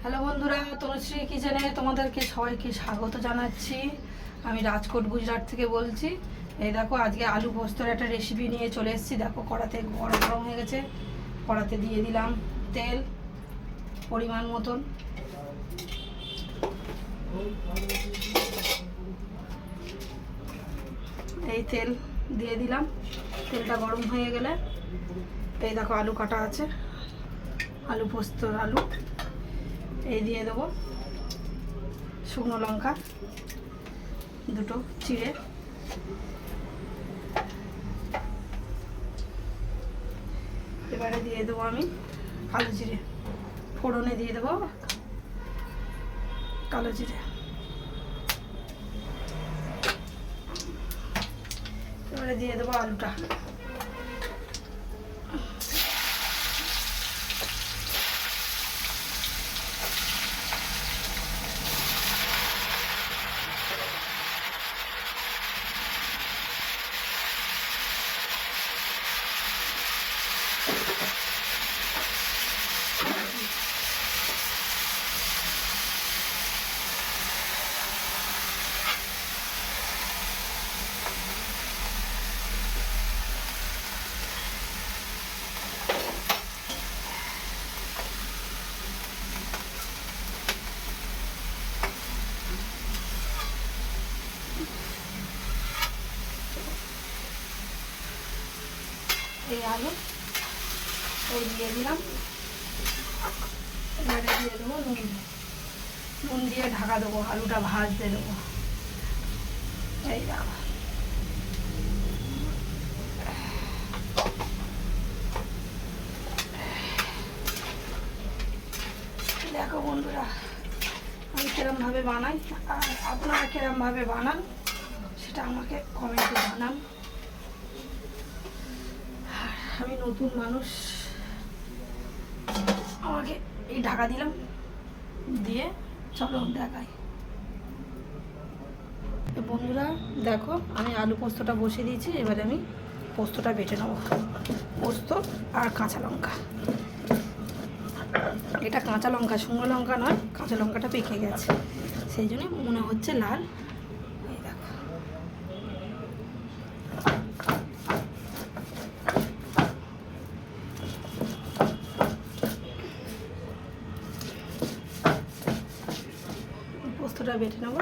Hello বন্ধুরা, তনুশ্রী কিচেনে তোমাদেরকে সবাইকে স্বাগত জানাচ্ছি। আমি রাজকোট গুজরাট থেকে বলছি। এই দেখো, আজকে আলু পোস্তর একটা রেসিপি নিয়ে চলে এসেছি। দেখো, কড়াতে গরম হয়ে গেছে। কড়াতে দিয়ে দিলাম তেল পরিমাণ মতন। এই তেল দিয়ে দিলাম। তেলটা গরম হয়ে গেলে এই দেখো, আলু কাটা আছে, আলু পোস্তর আলু এই দিয়ে দেবো। শুকনো লঙ্কা দুটো চিড়ে, এবারে দিয়ে দেবো আমি কালো জিরে। ফোড়নে দিয়ে দেবো কালো জিরে। এবারে দিয়ে দেবো আলুটা। এই আলু এই দিয়ে দিলাম। এবারে দিয়ে দেবো নুন। নুন দিয়ে ঢাকা দেবো, আলুটা ভাজতে দেবো। এই দেখো, দেখো বন্ধুরা, আমি কিরমভাবে বানাই, আর আপনারা কিরমভাবে বানান সেটা আমাকে কমেন্টে জানান। আমি নতুন মানুষ, আমাকে এই ঢাকা দিলাম, দিয়ে চলো দেখাই। বন্ধুরা দেখো, আমি আলু পোস্তটা বসিয়ে দিয়েছি। এবারে আমি পোস্তটা বেটে নেবো। পোস্ত আর কাঁচা লঙ্কা, এটা কাঁচা লঙ্কা, শুকনো লঙ্কা নয়, কাঁচা লঙ্কাটা পেকে গেছে, সেই জন্য মনে হচ্ছে লাল। এই দেখো, পোস্তটা বেটে নেবো।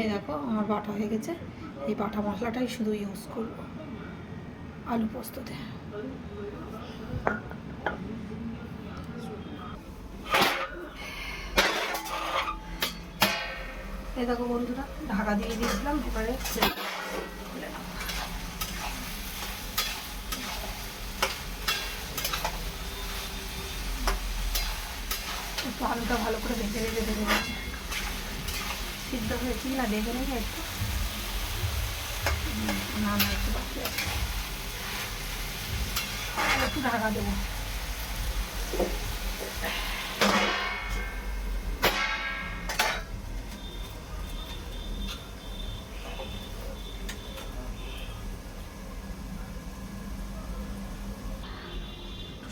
এই দেখো, আমার বাটা হয়ে গেছে। এই বাটা মশলাটাই শুধু ইউজ করব আলু পোস্ততে। এই দেখো বন্ধুরা, ঢাকা দিয়ে দিয়েছিলাম। এবারে একটু আলুটা ভালো করে ভেজে ভেজে ভেজে ভেজে সিদ্ধ হয়েছি না দেখে নেবে একটু। না না, একটু বাকি আছে, একটু ঢাকা দেবো।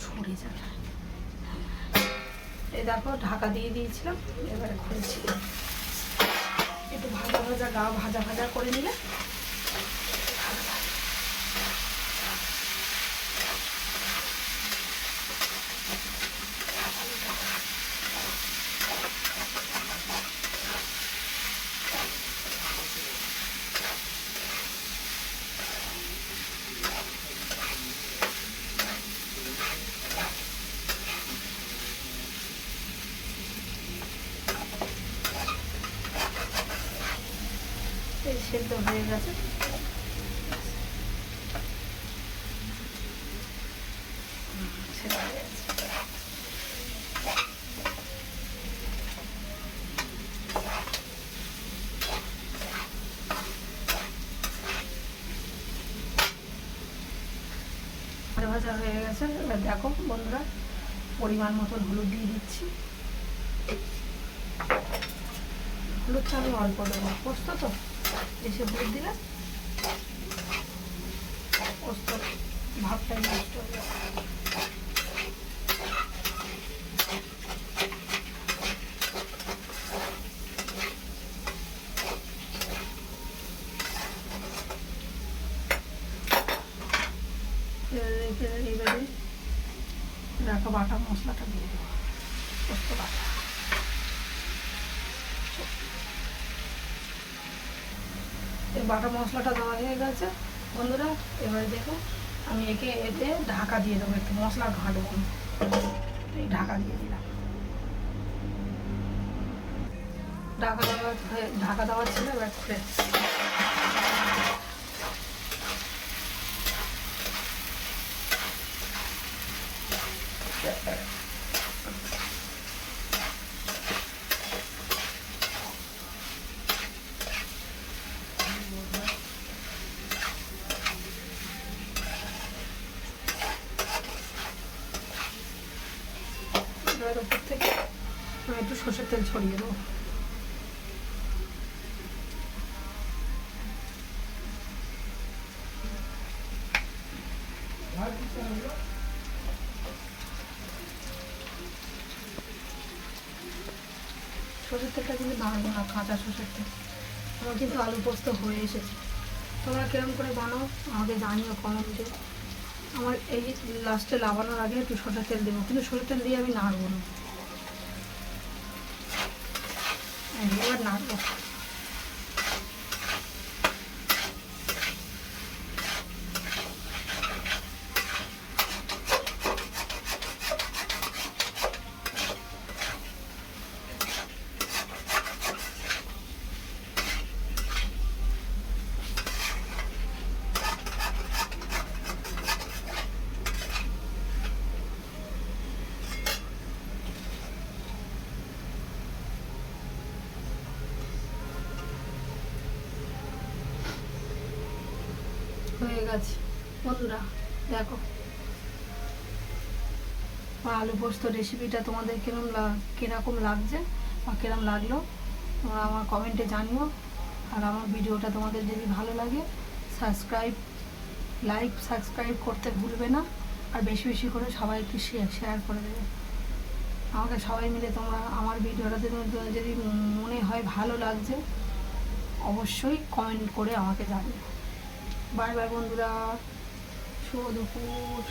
সরে যাবে। এই দেখো, ঢাকা দিয়ে দিয়েছিলাম, এবারে খুলছি। একটু ভাজা ভাজা, গা ভাজা ভাজা করে নিলে সেদ্ধ হয়ে গেছে। ভাজা হয়ে গেছে। এবার দেখো বন্ধুরা, পরিমাণ মতন হলুদ দিয়ে দিচ্ছি। আমি অল্প দেবো, পোস্ত তো এসে ভরে দিলে পোস্ত ভাবটাই নষ্ট হয়ে যাবে। এবারে রাখা বাটা মশলাটা দিয়ে দেবো, পোস্ত বাটা। এই বাটা মশলাটা দেওয়া হয়ে গেছে বন্ধুরা। এবারে দেখো আমি এতে ঢাকা দিয়ে দেবো, একটু মশলা ঘাঁটবো, এই ঢাকা দিয়ে দিলাম। ঢাকা দেওয়া ছিল, এবার খুলে উপর থেকে একটু সর্ষের তেল ছড়িয়ে দেবো। সর্ষের তেলটা কিন্তু বানাবো না, কাঁচা সর্ষের তেল। আমার কিন্তু আলু পোস্ত হয়ে এসেছে। তোমরা কিরম করে বানাও আমাকে জানিও কমেন্টে। আমার এই লাস্টে লাগানোর আগে একটু সর্ষের তেল দেবো, কিন্তু সর্ষের তেল দিয়ে আমি নাড়বো না। এবার নাড়বো। হয়ে গেছে বন্ধুরা, দেখো আমার আলু পোস্ত রেসিপিটা তোমাদের কিরকম লাগছে বা কিরকম লাগলো তোমরা আমার কমেন্টে জানিও। আর আমার ভিডিওটা তোমাদের যদি ভালো লাগে সাবস্ক্রাইব করতে ভুলবে না। আর বেশি বেশি করে সবাইকে শেয়ার করে দেবে। আমাকে সবাই মিলে তোমরা আমার ভিডিওটা যদি মনে হয় ভালো লাগছে অবশ্যই কমেন্ট করে আমাকে জানিও। বাই বাই বন্ধুরা, শুভ দুপুর।